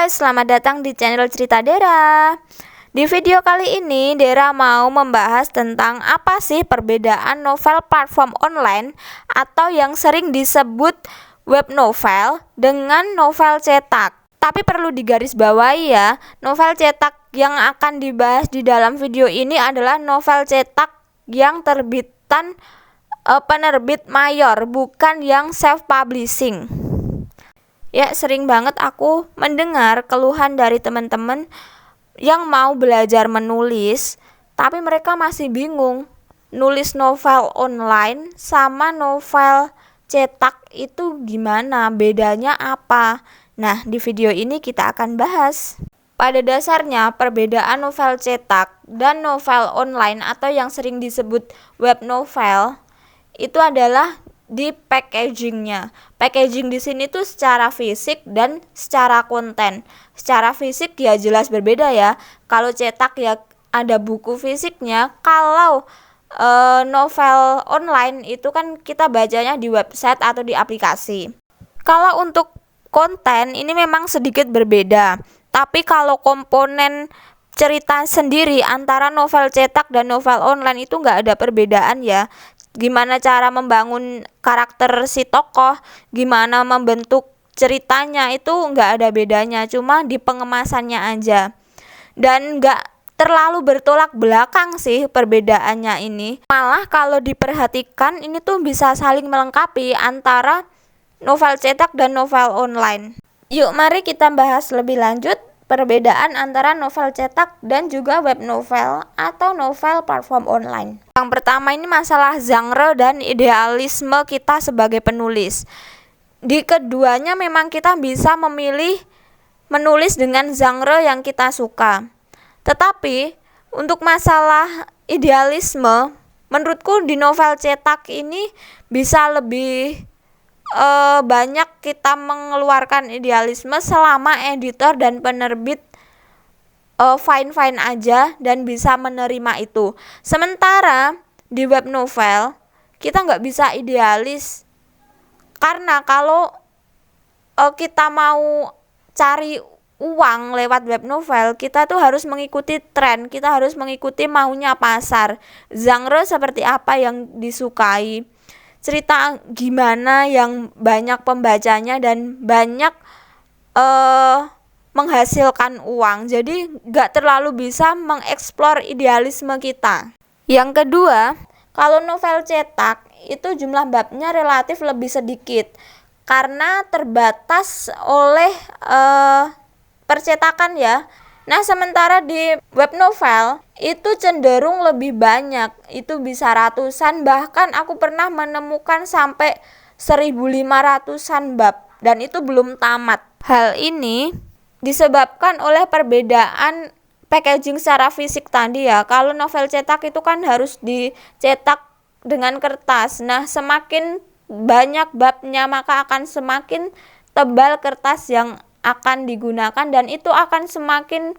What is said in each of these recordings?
selamat datang di channel Cerita Dera. Di video kali ini, Dera mau membahas tentang apa sih perbedaan novel platform online atau yang sering disebut web novel dengan novel cetak. Tapi perlu digarisbawahi ya, novel cetak yang akan dibahas di dalam video ini adalah novel cetak yang terbitan penerbit mayor, bukan yang self-publishing. Ya, sering banget aku mendengar keluhan dari teman-teman yang mau belajar menulis, tapi mereka masih bingung nulis novel online sama novel cetak itu gimana, bedanya apa. Nah, di video ini kita akan bahas. Pada dasarnya, perbedaan novel cetak dan novel online atau yang sering disebut web novel itu adalah di packagingnya. Packaging di sini tuh secara fisik dan secara konten. Secara fisik ya jelas berbeda ya. Kalau cetak ya ada buku fisiknya. Kalau novel online itu kan kita bacanya di website atau di aplikasi. Kalau untuk konten ini memang sedikit berbeda. Tapi kalau komponen cerita sendiri antara novel cetak dan novel online itu nggak ada perbedaan ya. Gimana cara membangun karakter si tokoh, gimana membentuk ceritanya itu nggak ada bedanya, cuma di pengemasannya aja. Dan nggak terlalu bertolak belakang sih perbedaannya ini. Malah kalau diperhatikan ini tuh bisa saling melengkapi antara novel cetak dan novel online. Yuk mari kita bahas lebih lanjut perbedaan antara novel cetak dan juga web novel atau novel platform online. Yang pertama ini masalah genre dan idealisme kita sebagai penulis. Di keduanya memang kita bisa memilih menulis dengan genre yang kita suka. Tetapi untuk masalah idealisme, menurutku di novel cetak ini bisa lebih banyak kita mengeluarkan idealisme selama editor dan penerbit fine-fine aja dan bisa menerima itu. Sementara di web novel kita nggak bisa idealis, karena kalau kita mau cari uang lewat web novel, kita tuh harus mengikuti tren, kita harus mengikuti maunya pasar, genre seperti apa yang disukai, cerita gimana yang banyak pembacanya dan banyak menghasilkan uang. Jadi gak terlalu bisa mengeksplor idealisme kita. Yang kedua, kalau novel cetak itu jumlah babnya relatif lebih sedikit karena terbatas oleh percetakan ya. Nah, sementara di web novel itu cenderung lebih banyak, itu bisa ratusan, bahkan aku pernah menemukan sampai 1.500-an bab dan itu belum tamat. Hal ini disebabkan oleh perbedaan packaging secara fisik tadi ya. Kalau novel cetak itu kan harus dicetak dengan kertas. Nah, semakin banyak babnya maka akan semakin tebal kertas yang akan digunakan dan itu akan semakin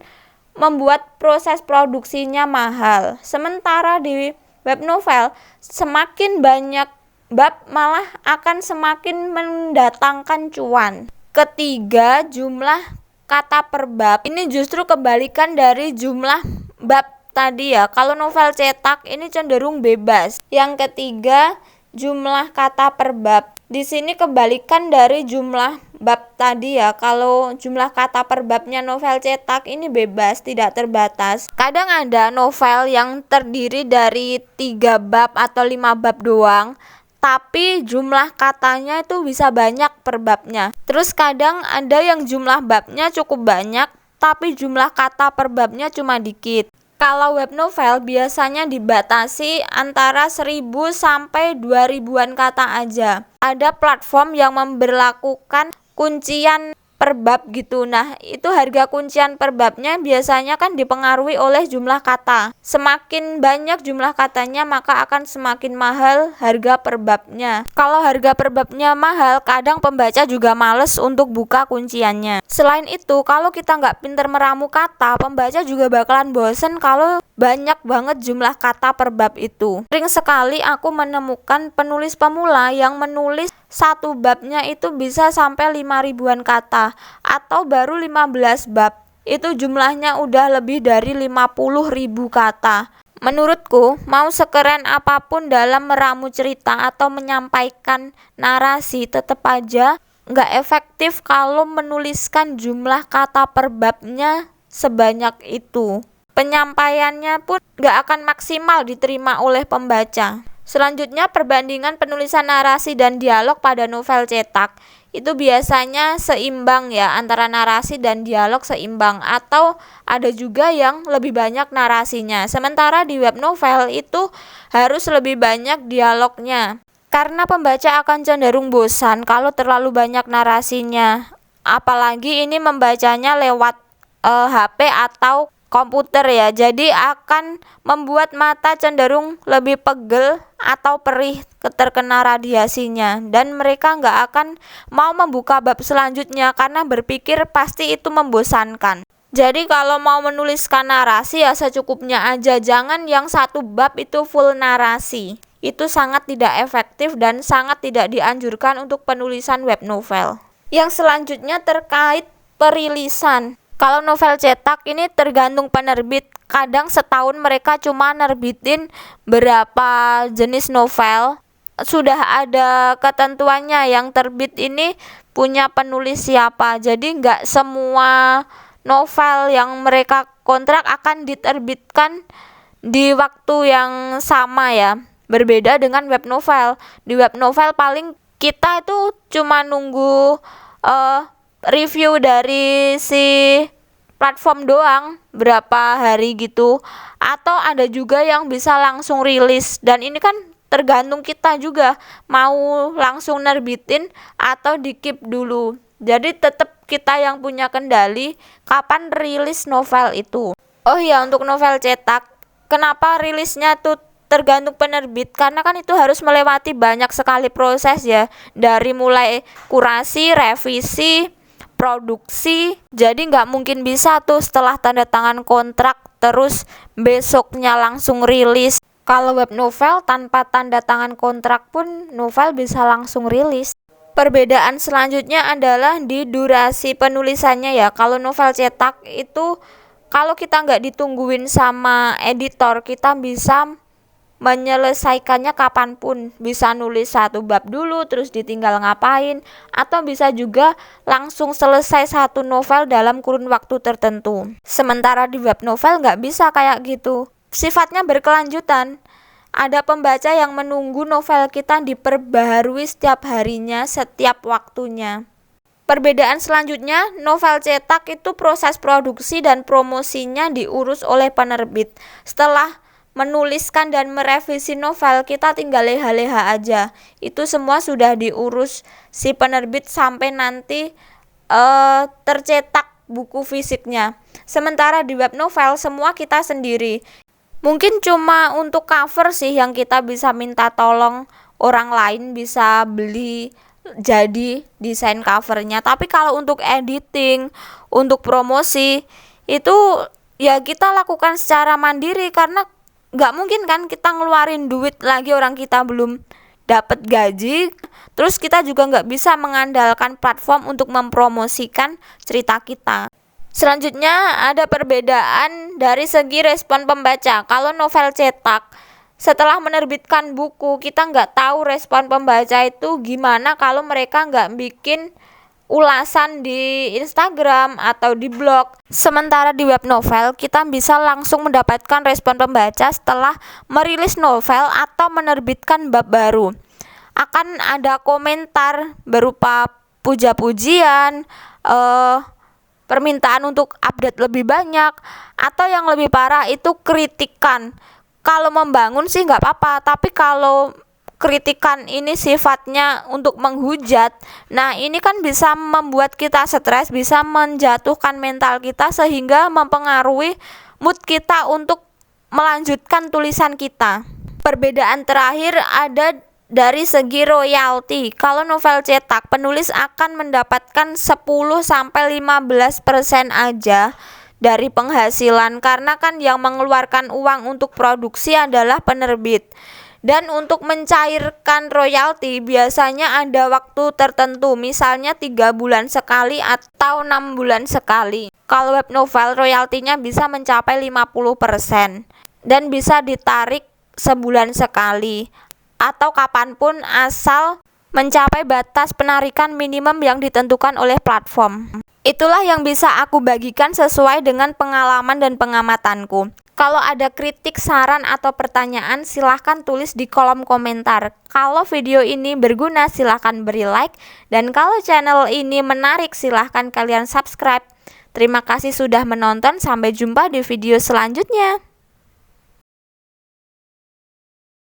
membuat proses produksinya mahal. Sementara di web novel semakin banyak bab malah akan semakin mendatangkan cuan. Ketiga, jumlah kata per bab. Ini justru kebalikan dari jumlah bab tadi ya. Kalau novel cetak ini cenderung bebas. Yang ketiga, jumlah kata per bab. Di sini kebalikan dari jumlah bab tadi ya. Kalau jumlah kata per babnya novel cetak ini bebas, tidak terbatas. Kadang ada novel yang terdiri dari 3 bab atau 5 bab doang, tapi jumlah katanya itu bisa banyak per babnya. Terus kadang ada yang jumlah babnya cukup banyak, tapi jumlah kata per babnya cuma dikit. Kalau web novel biasanya dibatasi antara 1.000 sampai 2.000-an kata aja. Ada platform yang memberlakukan kuncian per bab gitu. Nah, itu harga kuncian per babnya biasanya kan dipengaruhi oleh jumlah kata. Semakin banyak jumlah katanya maka akan semakin mahal harga per babnya. Kalau harga per babnya mahal, kadang pembaca juga males untuk buka kunciannya. Selain itu, kalau kita nggak pinter meramu kata, pembaca juga bakalan bosen kalau banyak banget jumlah kata per bab itu. Sering sekali aku menemukan penulis pemula yang menulis satu babnya itu bisa sampai 5.000-an kata. kata atau baru 15 bab. Itu jumlahnya udah lebih dari 50.000 kata. Menurutku, mau sekeren apapun dalam meramu cerita atau menyampaikan narasi, tetap aja nggak efektif kalau menuliskan jumlah kata per babnya sebanyak itu. Penyampaiannya pun nggak akan maksimal diterima oleh pembaca. Selanjutnya, perbandingan penulisan narasi dan dialog pada novel cetak. Itu biasanya seimbang ya, antara narasi dan dialog seimbang, atau ada juga yang lebih banyak narasinya. Sementara di web novel itu harus lebih banyak dialognya. Karena pembaca akan cenderung bosan kalau terlalu banyak narasinya. Apalagi ini membacanya lewat HP atau komputer ya, jadi akan membuat mata cenderung lebih pegel atau perih terkena radiasinya, dan mereka nggak akan mau membuka bab selanjutnya karena berpikir pasti itu membosankan. Jadi kalau mau menuliskan narasi ya secukupnya aja, jangan yang satu bab itu full narasi. Itu sangat tidak efektif dan sangat tidak dianjurkan untuk penulisan web novel. Yang selanjutnya terkait perilisan. Kalau novel cetak ini tergantung penerbit. Kadang setahun mereka cuma nerbitin berapa jenis novel. Sudah ada ketentuannya, yang terbit ini punya penulis siapa. Jadi nggak semua novel yang mereka kontrak akan diterbitkan di waktu yang sama ya. Berbeda dengan web novel. Di web novel paling kita itu cuma nunggu review dari si platform doang berapa hari gitu, atau ada juga yang bisa langsung rilis, dan ini kan tergantung kita juga mau langsung nerbitin atau di keep dulu. Jadi tetap kita yang punya kendali kapan rilis novel itu. Oh iya, untuk novel cetak kenapa rilisnya tuh tergantung penerbit, karena kan itu harus melewati banyak sekali proses ya, dari mulai kurasi, revisi, produksi. Jadi nggak mungkin bisa tuh setelah tanda tangan kontrak terus besoknya langsung rilis. Kalau web novel tanpa tanda tangan kontrak pun novel bisa langsung rilis. Perbedaan selanjutnya adalah di durasi penulisannya ya. Kalau novel cetak itu kalau kita nggak ditungguin sama editor, kita bisa menyelesaikannya kapanpun. Bisa nulis satu bab dulu terus ditinggal ngapain, atau bisa juga langsung selesai satu novel dalam kurun waktu tertentu. Sementara di web novel nggak bisa kayak gitu, sifatnya berkelanjutan. Ada pembaca yang menunggu novel kita diperbaharui setiap harinya, setiap waktunya. Perbedaan selanjutnya, novel cetak itu proses produksi dan promosinya diurus oleh penerbit. Setelah menuliskan dan merevisi novel, kita tinggal leha-leha aja. Itu semua sudah diurus si penerbit sampai nanti tercetak buku fisiknya. Sementara di web novel semua kita sendiri. Mungkin cuma untuk cover sih yang kita bisa minta tolong orang lain, bisa beli jadi desain covernya. Tapi kalau untuk editing, untuk promosi, itu ya kita lakukan secara mandiri, karena nggak mungkin kan kita ngeluarin duit lagi, orang kita belum dapat gaji. Terus kita juga nggak bisa mengandalkan platform untuk mempromosikan cerita kita. Selanjutnya ada perbedaan dari segi respon pembaca. Kalau novel cetak, setelah menerbitkan buku, kita nggak tahu respon pembaca itu gimana kalau mereka nggak bikin ulasan di Instagram atau di blog. Sementara di web novel, kita bisa langsung mendapatkan respon pembaca setelah merilis novel atau menerbitkan bab baru. Akan ada komentar berupa puja-pujian, permintaan untuk update lebih banyak, atau yang lebih parah itu kritikan. Kalau membangun sih nggak apa-apa, tapi kalau kritikan ini sifatnya untuk menghujat, nah ini kan bisa membuat kita stres, bisa menjatuhkan mental kita sehingga mempengaruhi mood kita untuk melanjutkan tulisan kita. Perbedaan terakhir ada dari segi royalti. Kalau novel cetak, penulis akan mendapatkan 10-15% aja dari penghasilan, karena kan yang mengeluarkan uang untuk produksi adalah penerbit. Dan untuk mencairkan royalti biasanya ada waktu tertentu, misalnya 3 bulan sekali atau 6 bulan sekali. Kalau web novel royaltinya bisa mencapai 50% dan bisa ditarik sebulan sekali atau kapanpun asal mencapai batas penarikan minimum yang ditentukan oleh platform. Itulah yang bisa aku bagikan sesuai dengan pengalaman dan pengamatanku. Kalau ada kritik, saran, atau pertanyaan, silahkan tulis di kolom komentar. Kalau video ini berguna, silahkan beri like. Dan kalau channel ini menarik, silahkan kalian subscribe. Terima kasih sudah menonton, sampai jumpa di video selanjutnya.